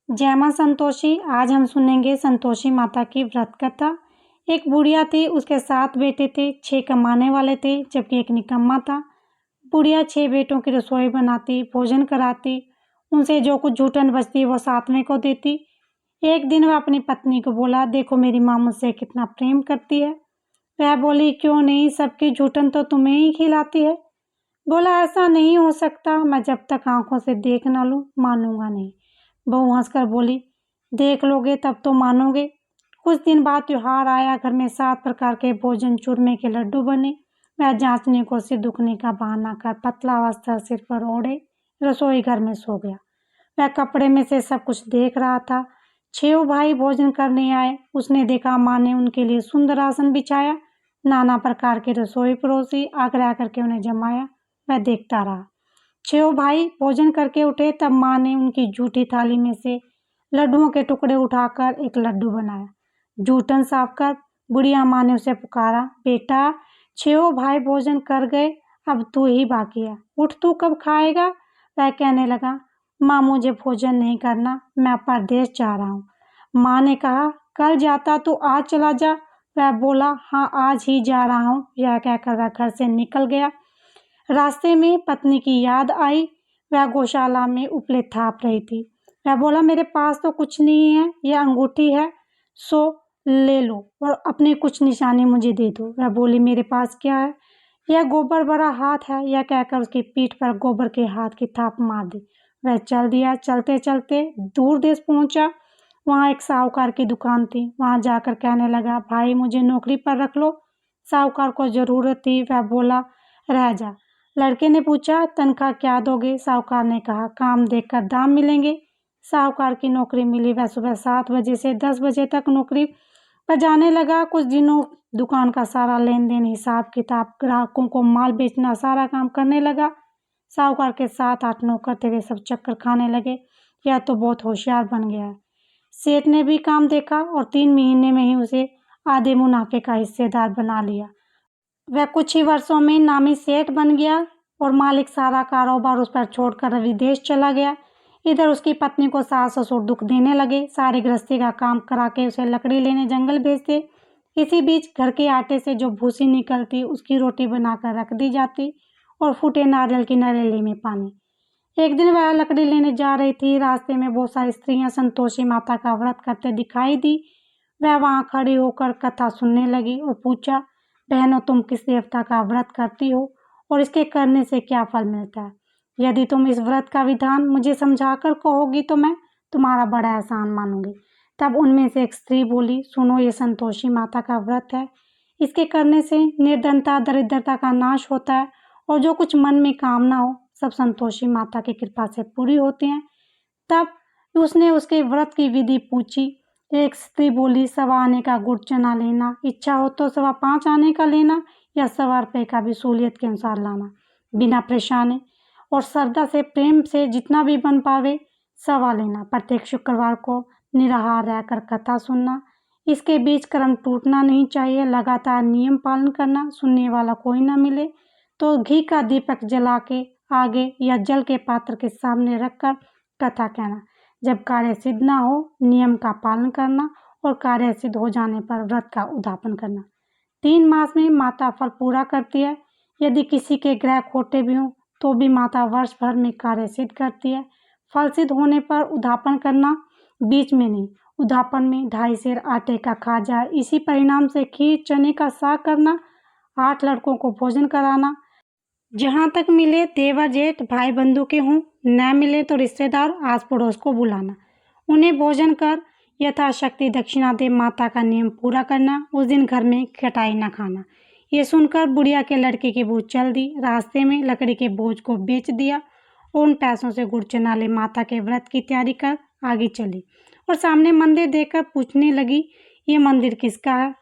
जय मां संतोषी। आज हम सुनेंगे संतोषी माता की व्रत कथा। एक बुढ़िया थी, उसके 7 बेटे थे। 6 कमाने वाले थे जबकि एक निकम्मा था। बुढ़िया 6 बेटों की रसोई बनाती, भोजन कराती, उनसे जो कुछ जूठन बचती वो 7वें को देती। एक दिन वह अपनी पत्नी को बोला, देखो मेरी माँ मुझसे कितना प्रेम करती है। वह बोली, क्यों नहीं, सबकी जूठन तो तुम्हें ही खिलाती है। बोला, ऐसा नहीं हो सकता, मैं जब तक आंखों से देख ना लूं मानूंगा नहीं। बहू हंसकर बोली, देख लोगे तब तो मानोगे। कुछ दिन बाद त्योहार आया। घर में 7 प्रकार के भोजन, चूरमे के लड्डू बने। वह जांचने को सिर दुखने का बहाना कर पतला वस्त्र सिर पर ओढ़े रसोई घर में सो गया। वह कपड़े में से सब कुछ देख रहा था। 6 भाई भोजन करने आए। उसने देखा माँ ने उनके लिए सुंदर आसन बिछाया, नाना प्रकार की रसोई परोसी, आग्रह करके उन्हें जमाया। वह देखता रहा। 6 भाई भोजन करके उठे तब माँ ने उनकी जूठी थाली में से लड्डुओं के टुकड़े उठाकर एक लड्डू बनाया। जूठन साफ कर बुढ़िया माँ ने उसे पुकारा, बेटा 6 भाई भोजन कर गए, अब तू ही बाकी है, उठ तू कब खाएगा। वह कहने लगा, माँ मुझे भोजन नहीं करना, मैं परदेश जा रहा हूँ। माँ ने कहा, कल जाता तो आज चला जा। वह बोला, हाँ आज ही जा रहा हूँ। यह कहकर वह घर से निकल गया। रास्ते में पत्नी की याद आई। वह गौशाला में उपले थाप रही थी। वह बोला, मेरे पास तो कुछ नहीं है, यह अंगूठी है, सो ले लो और अपनी कुछ निशानी मुझे दे दो। वह बोली, मेरे पास क्या है, यह गोबर भरा हाथ है। यह कहकर उसकी पीठ पर गोबर के हाथ की थाप मार दी। वह चल दिया। चलते चलते दूर देश पहुंचा। वहां एक साहूकार की दुकान थी। वहां जाकर कहने लगा, भाई मुझे नौकरी पर रख लो। साहूकार को जरूरत थी। वह बोला, रह जा। लड़के ने पूछा, तनख्वाह क्या दोगे। साहूकार ने कहा, काम देखकर दाम मिलेंगे। साहूकार की नौकरी मिली। वह सुबह 7 बजे से 10 बजे तक नौकरी पर जाने लगा। कुछ दिनों दुकान का सारा लेन देन, हिसाब किताब, ग्राहकों को माल बेचना, सारा काम करने लगा। साहूकार के 7-8 नौकर थे, वे सब चक्कर खाने लगे, यह तो बहुत होशियार बन गया है। सेठ ने भी काम देखा और 3 महीने में ही उसे आधे मुनाफे का हिस्सेदार बना लिया। वह कुछ ही वर्षों में नामी सेठ बन गया और मालिक सारा कारोबार उस पर छोड़कर विदेश चला गया। इधर उसकी पत्नी को सास ससुर दुख देने लगे। सारी गृहस्थी का काम करा के उसे लकड़ी लेने जंगल भेजते। इसी बीच घर के आटे से जो भूसी निकलती उसकी रोटी बनाकर रख दी जाती और फूटे नारियल की नरेली में पानी। एक दिन वह लकड़ी लेने जा रही थी। रास्ते में बहुत सारी स्त्रियां संतोषी माता का व्रत करते दिखाई दी। वह वहां खड़ी होकर कथा सुनने लगी और पूछा, बहनों तुम किस देवता का व्रत करती हो और इसके करने से क्या फल मिलता है। यदि तुम इस व्रत का विधान मुझे समझाकर कहोगी तो मैं तुम्हारा बड़ा एहसान मानूंगी। तब उनमें से एक स्त्री बोली, सुनो ये संतोषी माता का व्रत है। इसके करने से निर्धनता दरिद्रता का नाश होता है और जो कुछ मन में कामना हो सब संतोषी माता की कृपा से पूरी होती हैं। तब उसने उसके व्रत की विधि पूछी। एक स्त्री बोली, 1.25 आने का गुड़ चना लेना, इच्छा हो तो 5.25 आने का लेना या 1.25 रुपये का भी सहूलियत के अनुसार लाना, बिना परेशानी और श्रद्धा से प्रेम से जितना भी बन पावे 1.25 लेना। प्रत्येक शुक्रवार को निराहार रहकर कथा सुनना। इसके बीच कर्म टूटना नहीं चाहिए। लगातार नियम पालन करना। सुनने वाला कोई ना मिले तो घी का दीपक जला के आगे या जल के पात्र के सामने रखकर कथा कहना। जब कार्य सिद्ध ना हो नियम का पालन करना और कार्य सिद्ध हो जाने पर व्रत का उद्यापन करना। 3 मास में माता फल पूरा करती है। यदि किसी के ग्रह खोटे भी हों तो भी माता वर्ष भर में कार्य सिद्ध करती है। फल सिद्ध होने पर उद्यापन करना, बीच में नहीं। उद्यापन में 2.5 सेर आटे का खाजा, इसी परिणाम से खीर चने का साग करना, 8 लड़कों को भोजन कराना। जहाँ तक मिले देवर जेठ भाई बंधु के हों, न मिले तो रिश्तेदार आस पड़ोस को बुलाना। उन्हें भोजन कर यथाशक्ति दक्षिणा दे माता का नियम पूरा करना। उस दिन घर में खटाई न खाना। ये सुनकर बुढ़िया के लड़के की बहू चल दी। रास्ते में लकड़ी के बोझ को बेच दिया और उन पैसों से गुड़ चना ले माता के व्रत की तैयारी कर आगे चली और सामने मंदिर देखकर पूछने लगी, ये मंदिर किसका है।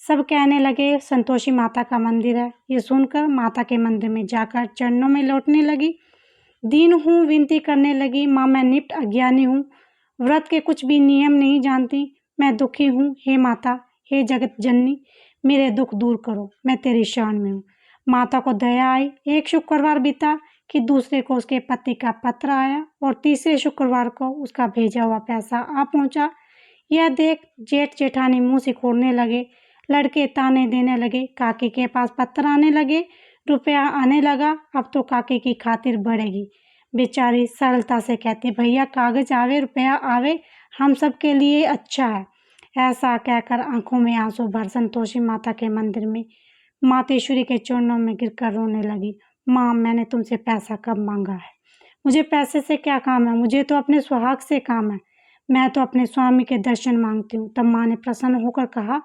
सब कहने लगे, संतोषी माता का मंदिर है। ये सुनकर माता के मंदिर में जाकर चरणों में लौटने लगी। दीन हूँ, विनती करने लगी, माँ मैं निप्ट अज्ञानी हूँ, व्रत के कुछ भी नियम नहीं जानती, मैं दुखी हूँ। हे माता, हे जगत जननी, मेरे दुख दूर करो, मैं तेरी शरण में हूँ। माता को दया आई। एक शुक्रवार बीता। कि दूसरे को उसके पति का पत्र आया और तीसरे शुक्रवार को उसका भेजा हुआ पैसा आ पहुंचा। यह देख जेठ जेठानी मुंह सिकोड़ने लगे। लड़के ताने देने लगे, काकी के पास पत्र आने लगे, रुपया आने लगा, अब तो काकी की खातिर बढ़ेगी। बेचारी सरलता से कहती, भैया कागज आवे रुपया आवे, हम सब के लिए अच्छा है। ऐसा कहकर आंखों में आंसू भर संतोषी माता के मंदिर में मातेश्वरी के चरणों में गिरकर रोने लगी। माँ, मैंने तुमसे पैसा कब मांगा है? मुझे पैसे से क्या काम है? मुझे तो अपने सुहाग से काम है। मैं तो अपने स्वामी के दर्शन मांगती हूँ। तब माँ ने प्रसन्न होकर कहा,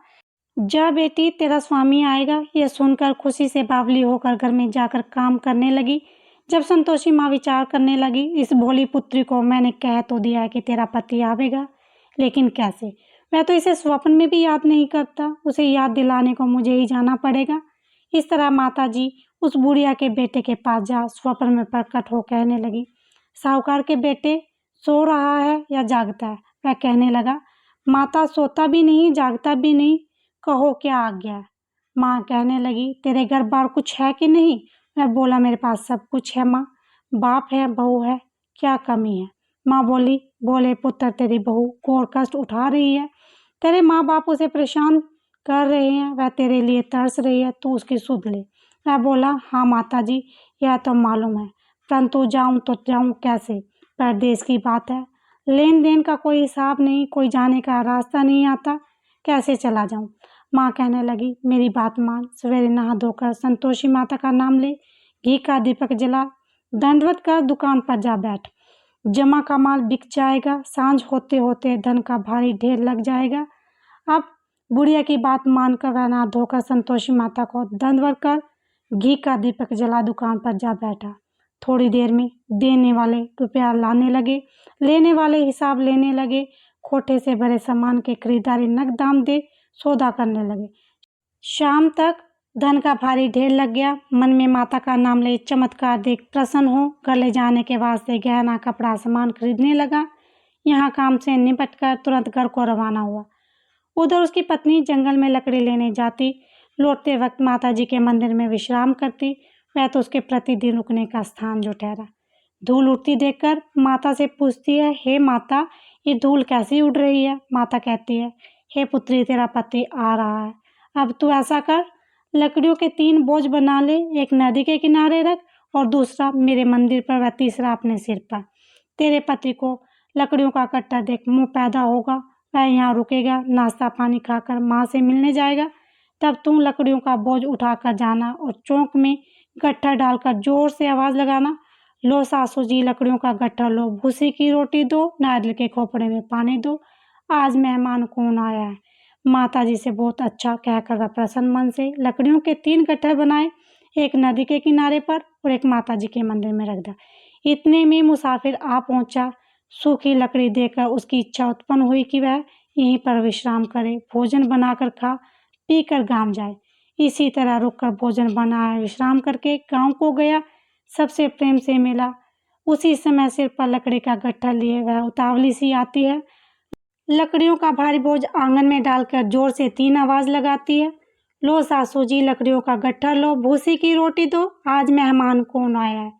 जा बेटी, तेरा स्वामी आएगा। यह सुनकर खुशी से बावली होकर घर में जाकर काम करने लगी। जब संतोषी माँ विचार करने लगी, इस भोली पुत्री को मैंने कह तो दिया है कि तेरा पति आवेगा, लेकिन कैसे? मैं तो इसे स्वप्न में भी याद नहीं करता। उसे याद दिलाने को मुझे ही जाना पड़ेगा। इस तरह माताजी उस बुढ़िया के बेटे के पास जा स्वप्न में प्रकट हो कहने लगी, साहूकार के बेटे, सो रहा है या जागता है? वह कहने लगा, माता, सोता भी नहीं जागता भी नहीं, कहो क्या आज्ञा है? माँ कहने लगी, तेरे घर बार कुछ है कि नहीं? मैं बोला, मेरे पास सब कुछ है माँ, बाप है, बहू है, क्या कमी है? माँ बोली, बोले पुत्र, तेरी बहू घोर कष्ट उठा रही है, तेरे माँ बाप उसे परेशान कर रहे हैं, वह तेरे लिए तरस रही है, तू उसकी सुध ले। मैं बोला, हाँ माता जी, यह तो मालूम है, परंतु जाऊं तो जाऊं कैसे? परदेश की बात है, लेन देन का कोई हिसाब नहीं, कोई जाने का रास्ता नहीं आता, कैसे चला जाऊं? माँ कहने लगी, मेरी बात मान, सवेरे नहा धोकर संतोषी माता का नाम ले, घी का दीपक जला, दंडवत कर दुकान पर जा बैठ। जमा का माल बिक जाएगा, सांझ होते होते धन का भारी ढेर लग जाएगा। अब बुढ़िया की बात मानकर वह नहा धोकर संतोषी माता को दंडवत कर घी का दीपक जला दुकान पर जा बैठा। थोड़ी देर में देने वाले रुपया लाने लगे, लेने वाले हिसाब लेने लगे, खोटे से भरे सामान के खरीदारी नकद दाम दे सौदा करने लगे। शाम तक धन का भारी ढेर लग गया। मन में माता का नाम ले चमत्कार देख प्रसन्न हो घर ले जाने के वास्ते गहना कपड़ा सामान खरीदने लगा। यहाँ काम से निपट कर तुरंत घर को रवाना हुआ। उधर उसकी पत्नी जंगल में लकड़ी लेने जाती, लौटते वक्त माता जी के मंदिर में विश्राम करती। वह तो उसके प्रतिदिन रुकने का स्थान जो ठहरा। धूल उड़ती देखकर माता से पूछती है, हे माता, ये धूल कैसी उड़ रही है? माता कहती है, हे पुत्री, तेरा पति आ रहा है, अब तू ऐसा कर, लकड़ियों के 3 बोझ बना ले, एक नदी के किनारे रख और दूसरा मेरे मंदिर पर व तीसरा अपने सिर पर। तेरे पति को लकड़ियों का कट्टा देख मुंह पैदा होगा, वह यहाँ रुकेगा, नाश्ता पानी खाकर माँ से मिलने जाएगा। तब तुम लकड़ियों का बोझ उठाकर जाना और चौक में गट्ठर डालकर जोर से आवाज़ लगाना, लो सासू जी, लकड़ियों का गट्ठर लो, भूसी की रोटी दो, नारियल के खोपड़े में पानी दो, आज मेहमान कौन आया है? माता जी से बहुत अच्छा कहकर वह प्रसन्न मन से लकड़ियों के 3 गट्ठर बनाए, एक नदी के किनारे पर और एक माता जी के मंदिर में रख दिया। इतने में मुसाफिर आ पहुंचा। सूखी लकड़ी देखकर उसकी इच्छा उत्पन्न हुई कि वह यहीं पर विश्राम करे, भोजन बनाकर खा पी कर गांव जाए। इसी तरह रुककर भोजन बनाया, विश्राम करके गांव को गया, सबसे प्रेम से मिला। उसी समय सिर पर लकड़ी का गट्ठर लिए वह उतावली सी आती है, लकड़ियों का भारी बोझ आंगन में डालकर जोर से 3 आवाज लगाती है, लो सासू जी, लकड़ियों का गट्ठर लो, भूसी की रोटी दो, आज मेहमान कौन आया है?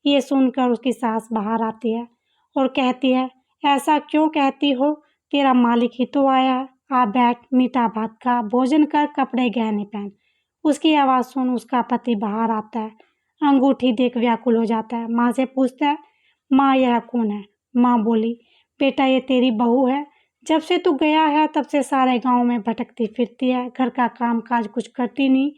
ये सुनकर उसकी सास बाहर आती है और कहती है, ऐसा क्यों कहती हो? तेरा मालिक ही तो आया है, आ बैठ, मीठा भात खा, भोजन कर, कपड़े गहने पहन। उसकी आवाज़ सुन उसका पति बाहर आता है, अंगूठी देख व्याकुल हो जाता है। माँ से पूछता है, माँ यह कौन है? माँ बोली, बेटा ये तेरी बहू है, जब से तू गया है तब से सारे गांव में भटकती फिरती है, घर का काम काज कुछ करती नहीं,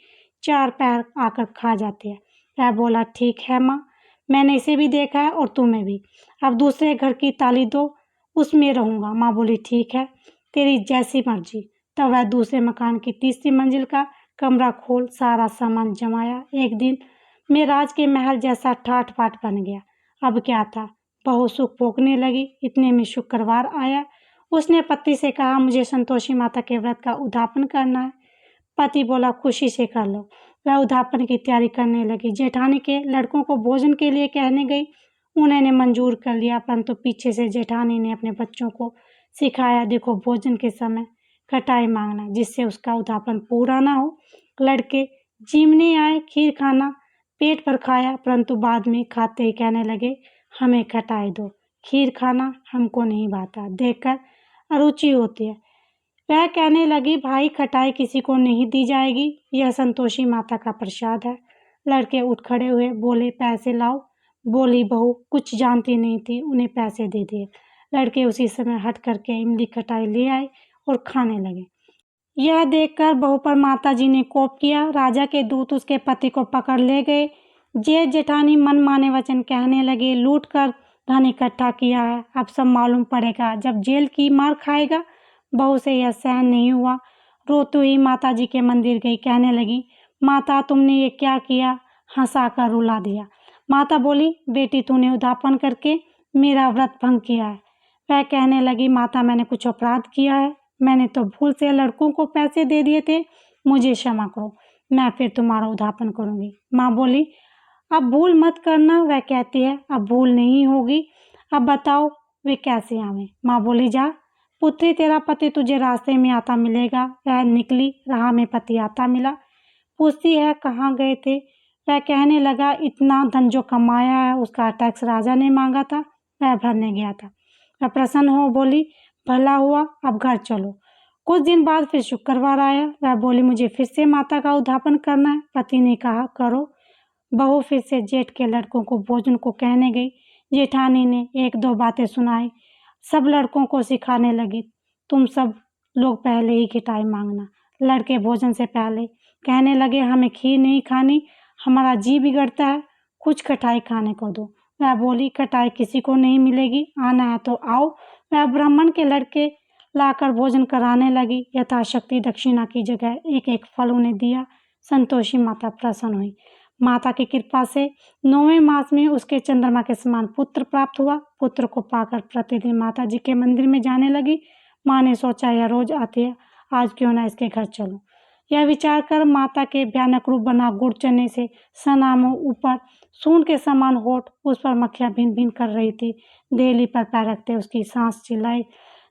4 पैर आकर खा जाती है। वह बोला, ठीक है माँ, मैंने इसे भी देखा है और तुम्हें भी, अब दूसरे घर की ताली दो, उसमें रहूँगा। माँ बोली, ठीक है, तेरी जैसी मर्जी। तब वह दूसरे मकान की तीसरी मंजिल का कमरा खोल सारा सामान जमाया। एक दिन में राज के महल जैसा ठाट बाट बन गया। अब क्या था, बहू सुख भोगने लगी। इतने में शुक्रवार आया। उसने पति से कहा, मुझे संतोषी माता के व्रत का उद्यापन करना है। पति बोला, खुशी से कर लो। वह उद्यापन की तैयारी करने लगी। जेठानी के लड़कों को भोजन के लिए कहने गई, उन्होंने मंजूर कर लिया, परंतु पीछे से जेठानी ने अपने बच्चों को सिखाया, देखो भोजन के समय खटाई मांगना, जिससे उसका उद्यापन पूरा ना हो। लड़के जिमने आए खीर खाना, पेट भर खाया, परंतु बाद में खाते ही कहने लगे, हमें खटाई दो, खीर खाना हमको नहीं भाता, देखकर अरुचि होती है। वह कहने लगी, भाई खटाई किसी को नहीं दी जाएगी, यह संतोषी माता का प्रसाद है। लड़के उठ खड़े हुए, बोले पैसे लाओ। बोली बहू कुछ जानती नहीं थी, उन्हें पैसे दे दिए। लड़के उसी समय हट करके इमली खटाई ले आए और खाने लगे। यह देखकर बहू पर माताजी ने कोप किया। राजा के दूत उसके पति को पकड़ ले गए। जेठ जेठानी मनमाने वचन कहने लगे, लूट कर धन इकट्ठा किया है, अब सब मालूम पड़ेगा जब जेल की मार खाएगा। बहू से यह सहन नहीं हुआ, रोती हुई माताजी के मंदिर गई, कहने लगी, माता तुमने ये क्या किया? हंसाकर रुला दिया। माता बोली, बेटी तूने उद्यापन करके मेरा व्रत भंग किया है। वह कहने लगी, माता मैंने कुछ अपराध किया है, मैंने तो भूल से लड़कों को पैसे दे दिए थे, मुझे क्षमा करो, मैं फिर तुम्हारा उद्यापन करूंगी। माँ बोली, अब भूल मत करना। वह कहती है, अब भूल नहीं होगी, अब बताओ वे कैसे आवे? माँ बोली, जा पुत्री, तेरा पति तुझे रास्ते में आता मिलेगा। वह निकली, राह में पति आता मिला। पूछती है, कहाँ गए थे? वह कहने लगा, इतना धन जो कमाया है उसका टैक्स राजा ने मांगा था, वह भरने गया था। वह प्रसन्न हो बोली, भला हुआ, अब घर चलो। कुछ दिन बाद फिर शुक्रवार आया। वह बोली, मुझे फिर से माता का उद्यापन करना है। पति ने कहा, करो। बहू फिर से जेठ के लड़कों को भोजन को कहने गई। जेठानी ने एक दो बातें सुनाई, सब लड़कों को सिखाने लगी, तुम सब लोग पहले ही खिटाई मांगना। लड़के भोजन से पहले कहने लगे, हमें खीर नहीं खानी, हमारा जी बिगड़ता है, कुछ खटाई खाने को दो। वह बोली, खटाई किसी को नहीं मिलेगी, आना है तो आओ। वह ब्राह्मण के लड़के लाकर भोजन कराने लगी। यथाशक्ति दक्षिणा की जगह एक एक फल उन्हें दिया। संतोषी माता प्रसन्न हुई। माता की कृपा से 9वें मास में उसके चंद्रमा के समान पुत्र प्राप्त हुआ। पुत्र को पाकर प्रतिदिन माता जी के मंदिर में जाने लगी। माँ ने सोचा, यह रोज आती है, आज क्यों ना इसके घर चलो। यह विचार कर माता के भयानक रूप बना गुड़ चने से सना मुँह, ऊपर सूंड के समान होठ, उस पर मक्खियाँ भिन भिन कर रही थी। देहली पर पैर रखते उसकी सांस चिल्लाई,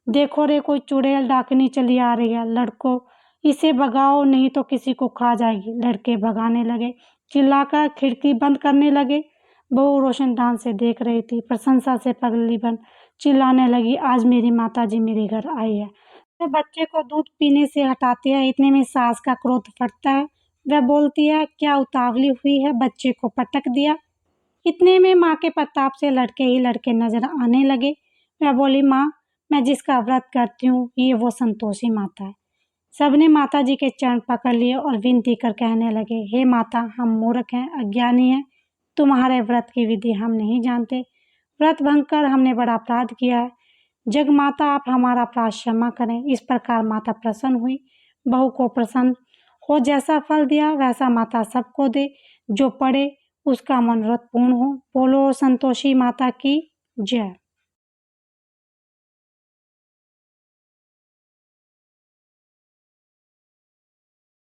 देखो रे, कोई चुड़ैल डाकनी चली आ रही है, लड़को इसे भगाओ नहीं तो किसी को खा जाएगी। लड़के भगाने लगे, चिल्लाकर खिड़की बंद करने लगे। बहू रोशनदान से देख रही थी, प्रशंसा से पगली बन चिल्लाने लगी, आज मेरी माताजी मेरे घर आई है। वह बच्चे को दूध पीने से हटाती है, इतने में सास का क्रोध फटता है। वह बोलती है, क्या उतावली हुई है, बच्चे को पटक दिया। इतने में माँ के प्रताप से लड़के ही लड़के नजर आने लगे। वह बोली, माँ मैं जिसका व्रत करती हूँ ये वो संतोषी माता है। सबने माता जी के चरण पकड़ लिए और विनती कर कहने लगे, हे माता, हम मूर्ख हैं, अज्ञानी हैं, तुम्हारे व्रत की विधि हम नहीं जानते, व्रत भंग कर हमने बड़ा अपराध किया है, जग माता आप हमारा अपराध क्षमा करें। इस प्रकार माता प्रसन्न हुई। बहू को प्रसन्न हो जैसा फल दिया वैसा माता सबको दे, जो पढ़े उसका मनोरथ पूर्ण हो। बोलो संतोषी माता की जय।